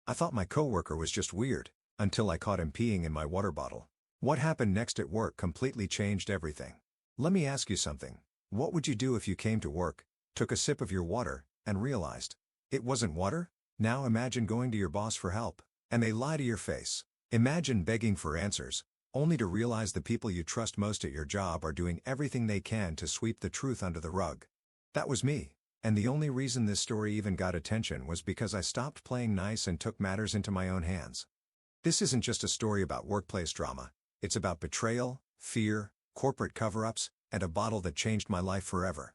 I thought my coworker was just weird, until I caught him peeing in my water bottle. What happened next at work completely changed everything. Let me ask you something. What would you do if you came to work, took a sip of your water, and realized it wasn't water? Now imagine going to your boss for help, and they lie to your face. Imagine begging for answers, only to realize the people you trust most at your job are doing everything they can to sweep the truth under the rug. That was me, and the only reason this story even got attention was because I stopped playing nice and took matters into my own hands. This isn't just a story about workplace drama, it's about betrayal, fear, corporate cover-ups, and a bottle that changed my life forever.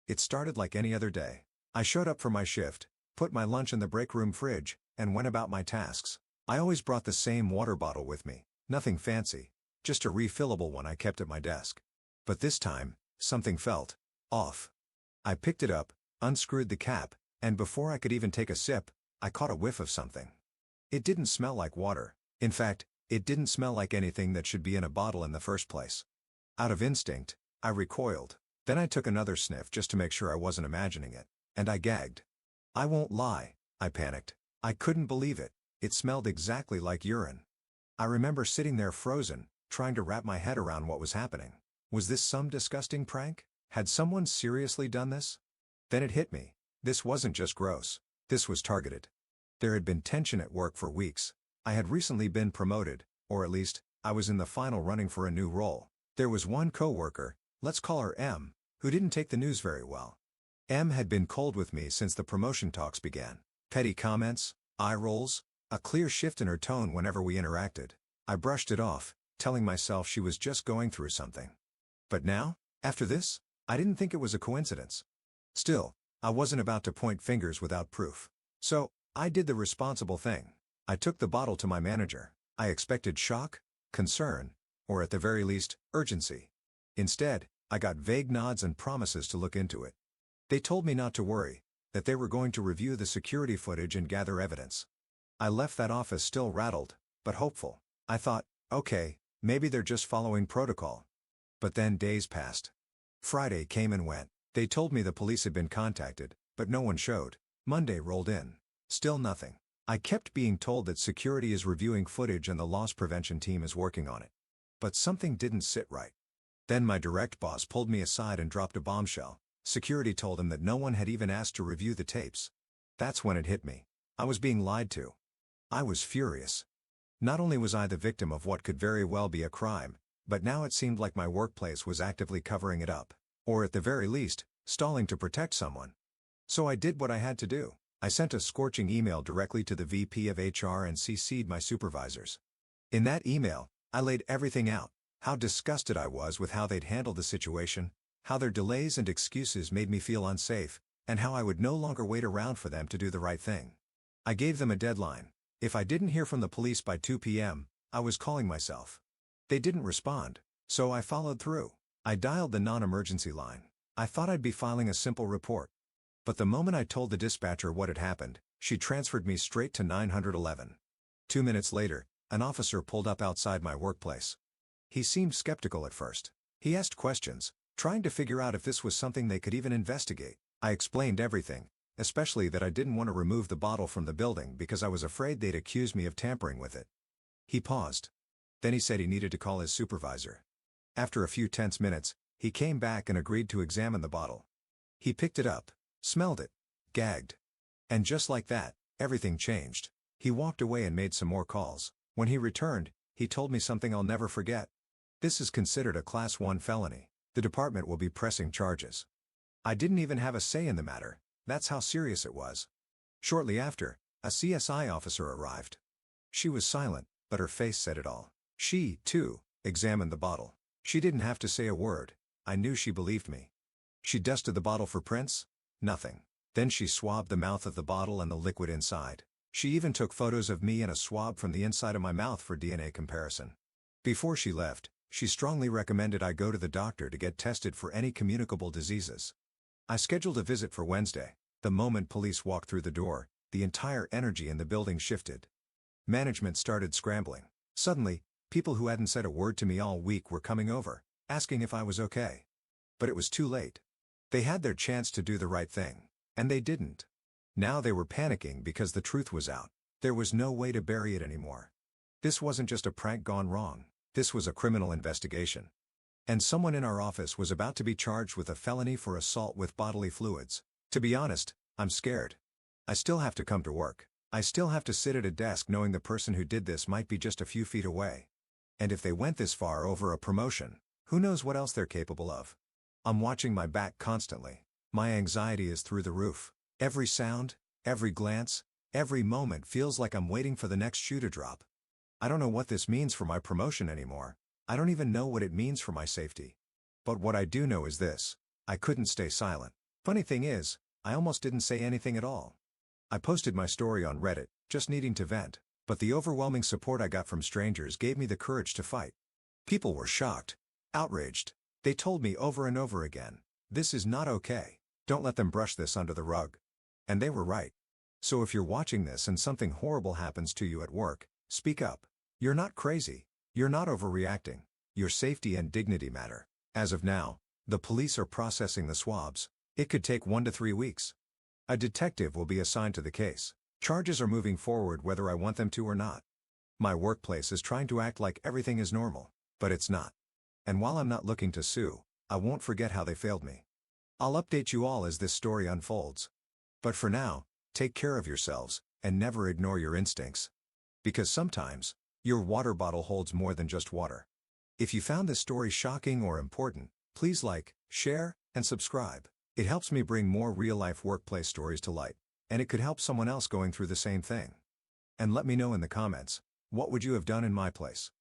It started like any other day. I showed up for my shift, put my lunch in the break room fridge, and went about my tasks. I always brought the same water bottle with me, nothing fancy, just a refillable one I kept at my desk. But this time, something felt off. I picked it up, unscrewed the cap, and before I could even take a sip, I caught a whiff of something. It didn't smell like water. In fact, it didn't smell like anything that should be in a bottle in the first place. Out of instinct, I recoiled. Then I took another sniff just to make sure I wasn't imagining it, and I gagged. I won't lie, I panicked. I couldn't believe it. It smelled exactly like urine. I remember sitting there frozen, trying to wrap my head around what was happening. Was this some disgusting prank? Had someone seriously done this? Then it hit me. This wasn't just gross. This was targeted. There had been tension at work for weeks. I had recently been promoted, or at least, I was in the final running for a new role. There was one coworker, let's call her M, who didn't take the news very well. M had been cold with me since the promotion talks began. Petty comments, eye rolls, a clear shift in her tone whenever we interacted. I brushed it off, telling myself she was just going through something. But now, after this, I didn't think it was a coincidence. Still, I wasn't about to point fingers without proof. So, I did the responsible thing. I took the bottle to my manager. I expected shock, concern, or at the very least, urgency. Instead, I got vague nods and promises to look into it. They told me not to worry, that they were going to review the security footage and gather evidence. I left that office still rattled, but hopeful. I thought, okay, maybe they're just following protocol. But then days passed. Friday came and went. They told me the police had been contacted, but no one showed. Monday rolled in. Still nothing. I kept being told that security is reviewing footage and the loss prevention team is working on it. But something didn't sit right. Then my direct boss pulled me aside and dropped a bombshell. Security told him that no one had even asked to review the tapes. That's when it hit me. I was being lied to. I was furious. Not only was I the victim of what could very well be a crime, but now it seemed like my workplace was actively covering it up. Or at the very least, stalling to protect someone. So I did what I had to do. I sent a scorching email directly to the VP of HR and CC'd my supervisors. In that email, I laid everything out, how disgusted I was with how they'd handled the situation, how their delays and excuses made me feel unsafe, and how I would no longer wait around for them to do the right thing. I gave them a deadline. If I didn't hear from the police by 2 p.m., I was calling myself. They didn't respond, so I followed through. I dialed the non-emergency line. I thought I'd be filing a simple report. But the moment I told the dispatcher what had happened, she transferred me straight to 911. 2 minutes later, an officer pulled up outside my workplace. He seemed skeptical at first. He asked questions, trying to figure out if this was something they could even investigate. I explained everything, especially that I didn't want to remove the bottle from the building because I was afraid they'd accuse me of tampering with it. He paused. Then he said he needed to call his supervisor. After a few tense minutes, he came back and agreed to examine the bottle. He picked it up, smelled it, gagged. And just like that, everything changed. He walked away and made some more calls. When he returned, he told me something I'll never forget. This is considered a Class 1 felony. The department will be pressing charges. I didn't even have a say in the matter. That's how serious it was. Shortly after, a CSI officer arrived. She was silent, but her face said it all. She, too, examined the bottle. She didn't have to say a word. I knew she believed me. She dusted the bottle for prints. Nothing. Then she swabbed the mouth of the bottle and the liquid inside. She even took photos of me and a swab from the inside of my mouth for DNA comparison. Before she left, she strongly recommended I go to the doctor to get tested for any communicable diseases. I scheduled a visit for Wednesday. The moment police walked through the door, the entire energy in the building shifted. Management started scrambling. Suddenly, people who hadn't said a word to me all week were coming over, asking if I was okay. But it was too late. They had their chance to do the right thing, and they didn't. Now they were panicking because the truth was out. There was no way to bury it anymore. This wasn't just a prank gone wrong. This was a criminal investigation. And someone in our office was about to be charged with a felony for assault with bodily fluids. To be honest, I'm scared. I still have to come to work. I still have to sit at a desk knowing the person who did this might be just a few feet away. And if they went this far over a promotion, who knows what else they're capable of? I'm watching my back constantly. My anxiety is through the roof. Every sound, every glance, every moment feels like I'm waiting for the next shoe to drop. I don't know what this means for my promotion anymore. I don't even know what it means for my safety. But what I do know is this: I couldn't stay silent. Funny thing is, I almost didn't say anything at all. I posted my story on Reddit, just needing to vent, but the overwhelming support I got from strangers gave me the courage to fight. People were shocked, outraged. They told me over and over again, "This is not okay. Don't let them brush this under the rug." And they were right. So if you're watching this and something horrible happens to you at work, speak up. You're not crazy. You're not overreacting. Your safety and dignity matter. As of now, the police are processing the swabs. It could take 1 to 3 weeks. A detective will be assigned to the case. Charges are moving forward whether I want them to or not. My workplace is trying to act like everything is normal, but it's not. And while I'm not looking to sue, I won't forget how they failed me. I'll update you all as this story unfolds. But for now, take care of yourselves, and never ignore your instincts. Because sometimes, your water bottle holds more than just water. If you found this story shocking or important, please like, share, and subscribe. It helps me bring more real-life workplace stories to light, and it could help someone else going through the same thing. And let me know in the comments, what would you have done in my place?